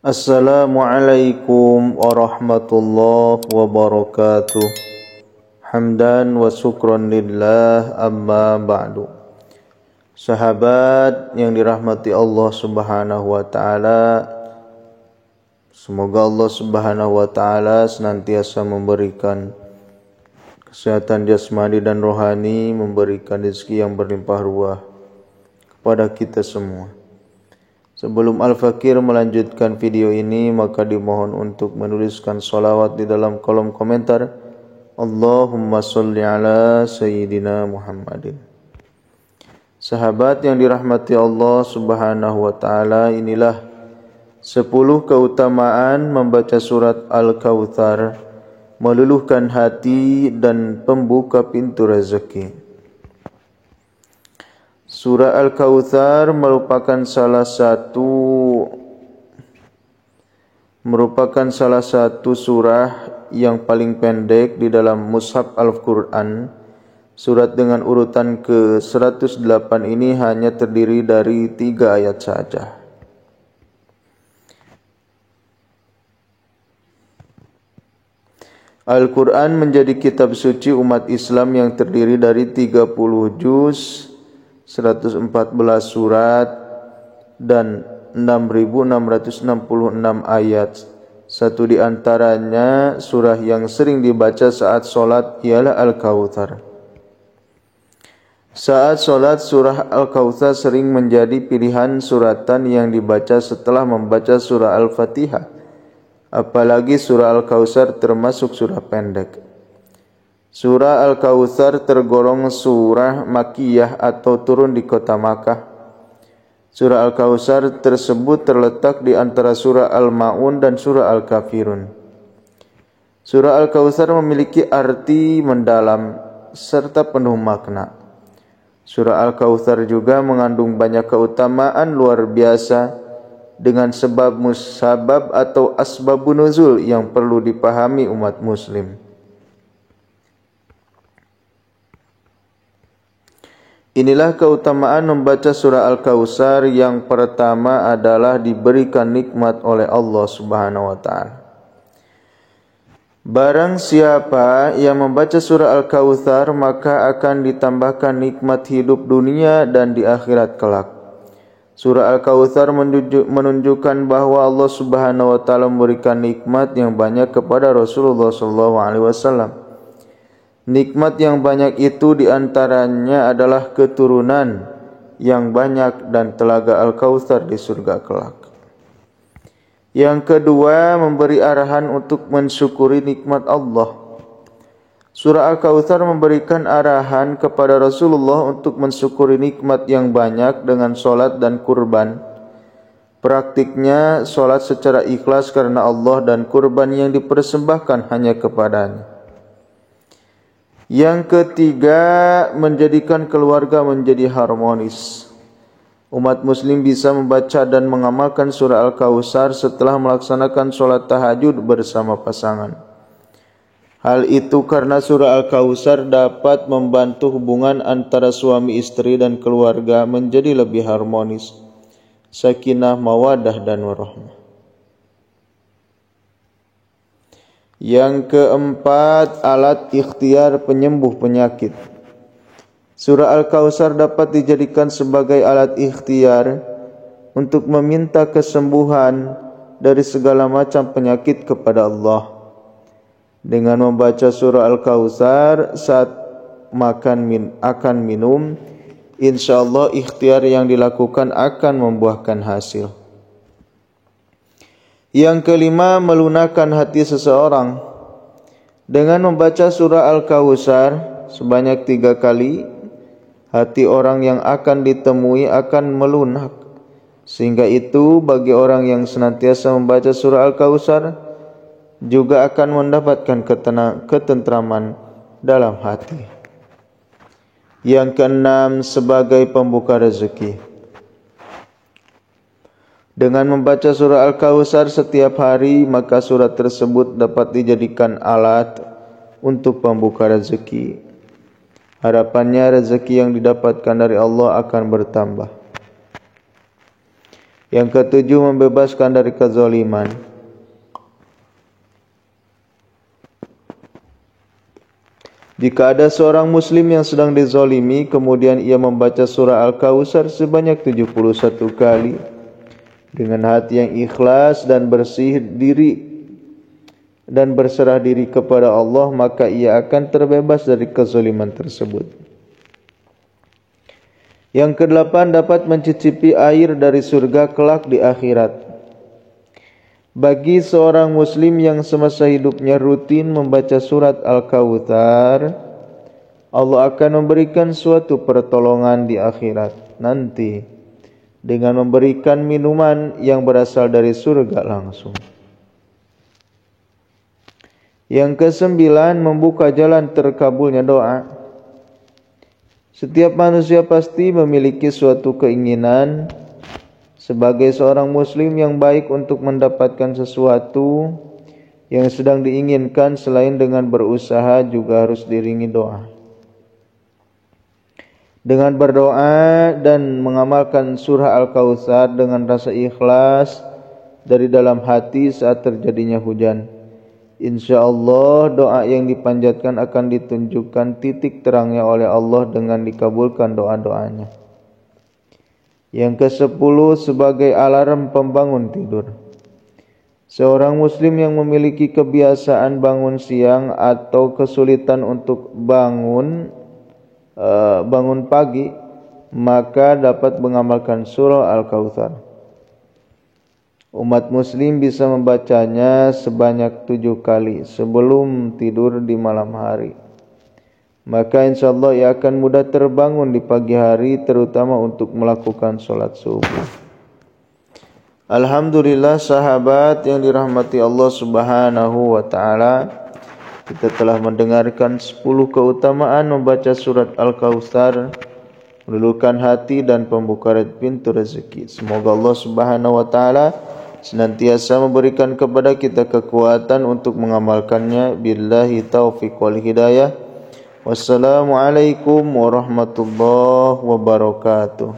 Assalamualaikum warahmatullahi wabarakatuh. Hamdan wa syukran lillah, amma ba'du. Sahabat yang dirahmati Allah Subhanahu wa taala, semoga Allah Subhanahu wa taala senantiasa memberikan kesehatan jasmani dan rohani, memberikan rezeki yang berlimpah ruah kepada kita semua. Sebelum Al-Fakir melanjutkan video ini, maka dimohon untuk menuliskan sholawat di dalam kolom komentar. Allahumma sholli ala Sayyidina Muhammadin. Sahabat yang dirahmati Allah Subhanahu wa taala, inilah 10 keutamaan membaca surat Al-Kautsar, meluluhkan hati dan pembuka pintu rezeki. Surah Al-Kautsar merupakan salah satu surah yang paling pendek di dalam mushaf Al-Quran. Surat dengan urutan ke-108 ini hanya terdiri dari 3 ayat saja. Al-Quran menjadi kitab suci umat Islam yang terdiri dari 30 juz, 114 surat dan 6.666 ayat. Satu di antaranya surah yang sering dibaca saat sholat ialah Al-Kautsar. Saat sholat, surah Al-Kautsar sering menjadi pilihan suratan yang dibaca setelah membaca surah Al-Fatihah. Apalagi surah Al-Kautsar termasuk surah pendek. Surah Al-Kautsar tergolong surah Makkiyah atau turun di kota Makkah. Surah Al-Kautsar tersebut terletak di antara surah Al-Ma'un dan surah Al-Kafirun. Surah Al-Kautsar memiliki arti mendalam serta penuh makna. Surah Al-Kautsar juga mengandung banyak keutamaan luar biasa dengan sebab musabab atau asbabun nuzul yang perlu dipahami umat muslim. Inilah keutamaan membaca surah Al-Kautsar. Yang pertama adalah diberikan nikmat oleh Allah Subhanahu wa taala. Barang siapa yang membaca surah Al-Kautsar, maka akan ditambahkan nikmat hidup dunia dan di akhirat kelak. Surah Al-Kautsar menunjukkan bahwa Allah Subhanahu wa taala memberikan nikmat yang banyak kepada Rasulullah SAW. Nikmat yang banyak itu diantaranya adalah keturunan yang banyak dan telaga Al-Kautsar di surga kelak. Yang kedua, memberi arahan untuk mensyukuri nikmat Allah. Surah Al-Kautsar memberikan arahan kepada Rasulullah untuk mensyukuri nikmat yang banyak dengan sholat dan kurban. Praktiknya, sholat secara ikhlas karena Allah dan kurban yang dipersembahkan hanya kepadanya. Yang ketiga, menjadikan keluarga menjadi harmonis. Umat muslim bisa membaca dan mengamalkan surah Al-Kautsar setelah melaksanakan sholat tahajud bersama pasangan. Hal itu karena surah Al-Kautsar dapat membantu hubungan antara suami istri dan keluarga menjadi lebih harmonis, sakinah, mawaddah dan warahmah. Yang keempat, alat ikhtiar penyembuh penyakit. Surah Al-Kautsar dapat dijadikan sebagai alat ikhtiar untuk meminta kesembuhan dari segala macam penyakit kepada Allah. Dengan membaca surah Al-Kautsar saat akan minum, insyaallah ikhtiar yang dilakukan akan membuahkan hasil. Yang kelima, melunakkan hati seseorang. Dengan membaca surah Al-Kautsar sebanyak 3 kali, hati orang yang akan ditemui akan melunak. Sehingga itu bagi orang yang senantiasa membaca surah Al-Kautsar juga akan mendapatkan ketentraman dalam hati. Yang keenam, sebagai pembuka rezeki. Dengan membaca surah Al-Kautsar setiap hari, maka surat tersebut dapat dijadikan alat untuk pembuka rezeki. Harapannya rezeki yang didapatkan dari Allah akan bertambah. Yang ketujuh, membebaskan dari kezaliman. Jika ada seorang muslim yang sedang dizalimi, kemudian ia membaca surah Al-Kautsar sebanyak 71 kali dengan hati yang ikhlas dan bersih diri dan berserah diri kepada Allah, maka ia akan terbebas dari kezaliman tersebut. Yang kedelapan, dapat mencicipi air dari surga kelak di akhirat. Bagi seorang muslim yang semasa hidupnya rutin membaca surat Al-Kautsar, Allah akan memberikan suatu pertolongan di akhirat nanti dengan memberikan minuman yang berasal dari surga langsung. Yang kesembilan, membuka jalan terkabulnya doa. Setiap manusia pasti memiliki suatu keinginan sebagai seorang muslim yang baik untuk mendapatkan sesuatu yang sedang diinginkan. Selain dengan berusaha, juga harus diiringi doa. Dengan berdoa dan mengamalkan surah Al-Kautsar dengan rasa ikhlas dari dalam hati saat terjadinya hujan, insyaallah doa yang dipanjatkan akan ditunjukkan titik terangnya oleh Allah dengan dikabulkan doa-doanya. Yang ke-10, sebagai alarm pembangun tidur. Seorang muslim yang memiliki kebiasaan bangun siang atau kesulitan untuk bangun pagi, maka dapat mengamalkan surah Al-Kautsar. Umat muslim bisa membacanya sebanyak 7 kali sebelum tidur di malam hari. Maka insyaallah ia akan mudah terbangun di pagi hari, terutama untuk melakukan sholat subuh. Alhamdulillah sahabat yang dirahmati Allah subhanahu wa ta'ala, kita telah mendengarkan 10 keutamaan membaca surat Al-Kautsar, meluluhkan hati dan pembuka pintu rezeki. Semoga Allah subhanahu wa ta'ala senantiasa memberikan kepada kita kekuatan untuk mengamalkannya. Billahi taufiq wal hidayah. Wassalamualaikum warahmatullahi wabarakatuh.